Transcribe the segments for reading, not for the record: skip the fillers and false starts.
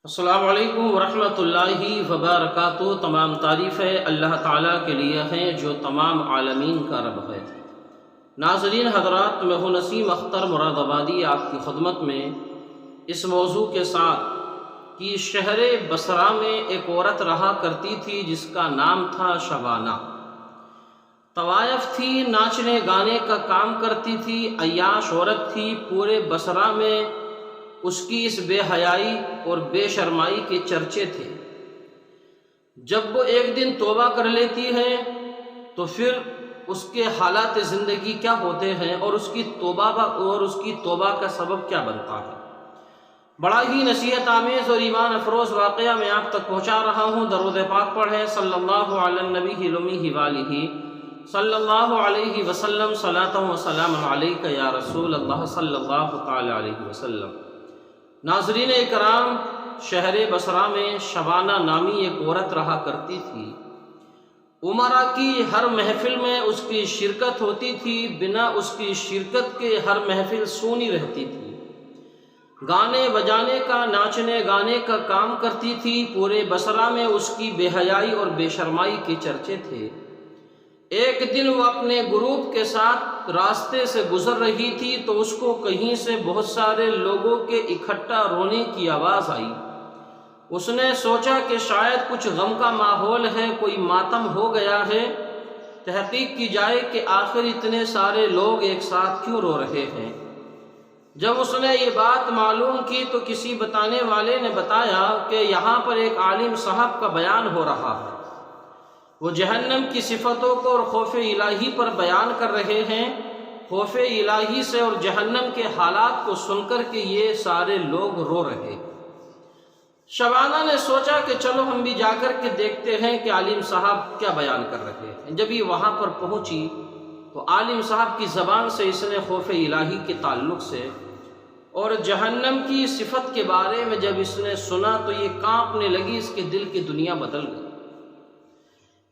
السلام علیکم ورحمۃ اللہ وبرکاتہ۔ تمام تعریفیں اللہ تعالیٰ کے لیے ہیں جو تمام عالمین کا رب ہے۔ ناظرین حضرات، میں ہوں نسیم اختر مراد آبادی آپ کی خدمت میں اس موضوع کے ساتھ کہ شہر بصرہ میں ایک عورت رہا کرتی تھی جس کا نام تھا شبانہ۔ طوائف تھی، ناچنے گانے کا کام کرتی تھی، عیاش عورت تھی۔ پورے بصرہ میں اس کی اس بے حیائی اور بے شرمائی کے چرچے تھے۔ جب وہ ایک دن توبہ کر لیتی ہے تو پھر اس کے حالات زندگی کیا ہوتے ہیں اور اس کی توبہ کا سبب کیا بنتا ہے۔ بڑا ہی نصیحت آمیز اور ایمان افروز واقعہ میں آپ تک پہنچا رہا ہوں۔ درود پاک پڑھیں صلی اللہ علی النبی الأمی وآلہ صلی اللہ علیہ وسلم، صلاۃ و سلام علیک یا رسول اللہ صلی اللہ تعالی علیہ وسلم۔ ناظرین اکرام، شہر بصرہ میں شبانہ نامی ایک عورت رہا کرتی تھی۔ امراء کی ہر محفل میں اس کی شرکت ہوتی تھی، بنا اس کی شرکت کے ہر محفل سونی رہتی تھی۔ گانے بجانے کا، ناچنے گانے کا کام کرتی تھی۔ پورے بصرہ میں اس کی بے حیائی اور بے شرمائی کے چرچے تھے۔ ایک دن وہ اپنے گروپ کے ساتھ راستے سے گزر رہی تھی تو اس کو کہیں سے بہت سارے لوگوں کے اکٹھا رونے کی آواز آئی۔ اس نے سوچا کہ شاید کچھ غم کا ماحول ہے، کوئی ماتم ہو گیا ہے۔ تحقیق کی جائے کہ آخر اتنے سارے لوگ ایک ساتھ کیوں رو رہے ہیں۔ جب اس نے یہ بات معلوم کی تو کسی بتانے والے نے بتایا کہ یہاں پر ایک عالم صاحب کا بیان ہو رہا ہے۔ وہ جہنم کی صفتوں کو اور خوف الہی پر بیان کر رہے ہیں۔ خوف الہی سے اور جہنم کے حالات کو سن کر کے یہ سارے لوگ رو رہے۔ شبانہ نے سوچا کہ چلو ہم بھی جا کر کے دیکھتے ہیں کہ عالم صاحب کیا بیان کر رہے ہیں۔ جب یہ وہاں پر پہنچی تو عالم صاحب کی زبان سے اس نے خوف الہی کے تعلق سے اور جہنم کی صفت کے بارے میں جب اس نے سنا تو یہ کانپنے لگی، اس کے دل کی دنیا بدل گئی۔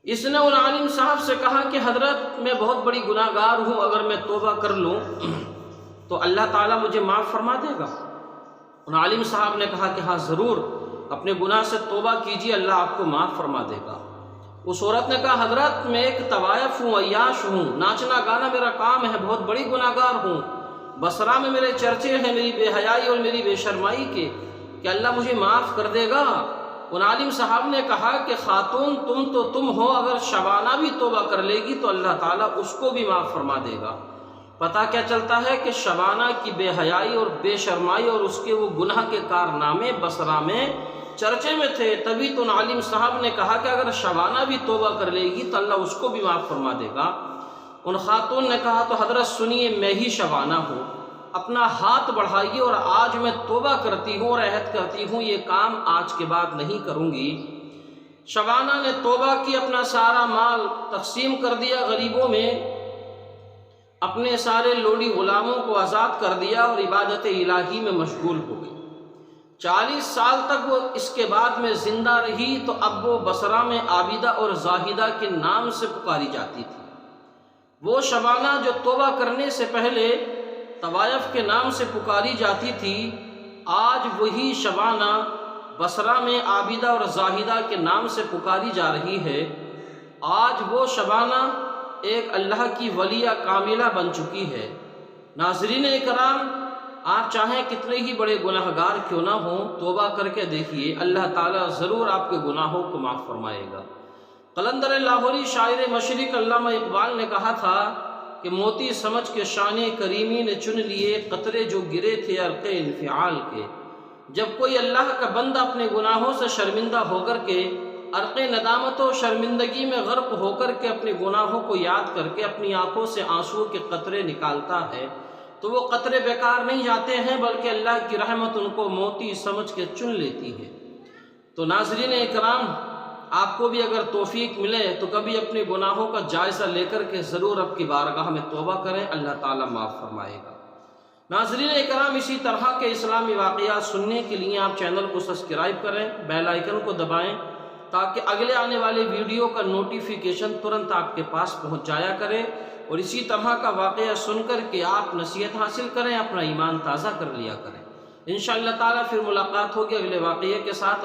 اس نے ان عالم صاحب سے کہا کہ حضرت، میں بہت بڑی گناہ گار ہوں، اگر میں توبہ کر لوں تو اللہ تعالیٰ مجھے معاف فرما دے گا؟ ان عالم صاحب نے کہا کہ ہاں ضرور، اپنے گناہ سے توبہ کیجیے، اللہ آپ کو معاف فرما دے گا۔ اس عورت نے کہا حضرت، میں ایک طوائف ہوں، عیاش ہوں، ناچنا گانا میرا کام ہے، بہت بڑی گناہ گار ہوں۔ بصرہ میں میرے چرچے ہیں میری بے حیائی اور میری بے شرمائی کے، کہ اللہ مجھے معاف کر دے گا؟ ان عالم صاحب نے کہا کہ خاتون تم ہو، اگر شبانہ بھی توبہ کر لے گی تو اللہ تعالیٰ اس کو بھی معاف فرما دے گا۔ پتہ کیا چلتا ہے کہ شبانہ کی بے حیائی اور بے شرمائی اور اس کے وہ گناہ کے کارنامے بصرہ میں چرچے میں تھے۔ تبھی تو ان عالم صاحب نے کہا کہ اگر شبانہ بھی توبہ کر لے گی تو اللہ اس کو بھی معاف فرما دے گا۔ ان خاتون نے کہا تو حضرت سنیے، میں ہی شبانہ ہوں، اپنا ہاتھ بڑھائیے اور آج میں توبہ کرتی ہوں اور عہد کرتی ہوں یہ کام آج کے بعد نہیں کروں گی۔ شبانہ نے توبہ کی، اپنا سارا مال تقسیم کر دیا غریبوں میں، اپنے سارے لوڈی غلاموں کو آزاد کر دیا اور عبادت الہی میں مشغول ہو گئی۔ 40 سال تک وہ اس کے بعد میں زندہ رہی تو اب وہ بصرہ میں عابدہ اور زاہدہ کے نام سے پکاری جاتی تھی۔ وہ شبانہ جو توبہ کرنے سے پہلے طوائف کے نام سے پکاری جاتی تھی، آج وہی شبانہ بصرہ میں عابدہ اور زاہدہ کے نام سے پکاری جا رہی ہے۔ آج وہ شبانہ ایک اللہ کی ولیہ کاملہ بن چکی ہے۔ ناظرین اکرام، آپ چاہیں کتنے ہی بڑے گناہ گار کیوں نہ ہوں، توبہ کر کے دیکھیے، اللہ تعالیٰ ضرور آپ کے گناہوں کو معاف فرمائے گا۔ قلندر لاہوری شاعر مشرق علامہ اقبال نے کہا تھا کہ موتی سمجھ کے شان کریمی نے چن لیے، قطرے جو گرے تھے عرق انفعال کے۔ جب کوئی اللہ کا بندہ اپنے گناہوں سے شرمندہ ہو کر کے عرق ندامت و شرمندگی میں غرق ہو کر کے اپنے گناہوں کو یاد کر کے اپنی آنکھوں سے آنسو کے قطرے نکالتا ہے تو وہ قطرے بیکار نہیں جاتے ہیں، بلکہ اللہ کی رحمت ان کو موتی سمجھ کے چن لیتی ہے۔ تو ناظرین اکرام، آپ کو بھی اگر توفیق ملے تو کبھی اپنے گناہوں کا جائزہ لے کر کے ضرور اب کی بارگاہ میں توبہ کریں، اللہ تعالیٰ معاف فرمائے گا۔ ناظرین اکرام، اسی طرح کے اسلامی واقعات سننے کے لیے آپ چینل کو سبسکرائب کریں، بیل آئیکن کو دبائیں تاکہ اگلے آنے والے ویڈیو کا نوٹیفیکیشن ترنت آپ کے پاس پہنچ جایا کرے، اور اسی طرح کا واقعہ سن کر کے آپ نصیحت حاصل کریں، اپنا ایمان تازہ کر لیا کریں۔ انشاءاللہ تعالیٰ پھر ملاقات ہوگی اگلے واقعے کے ساتھ۔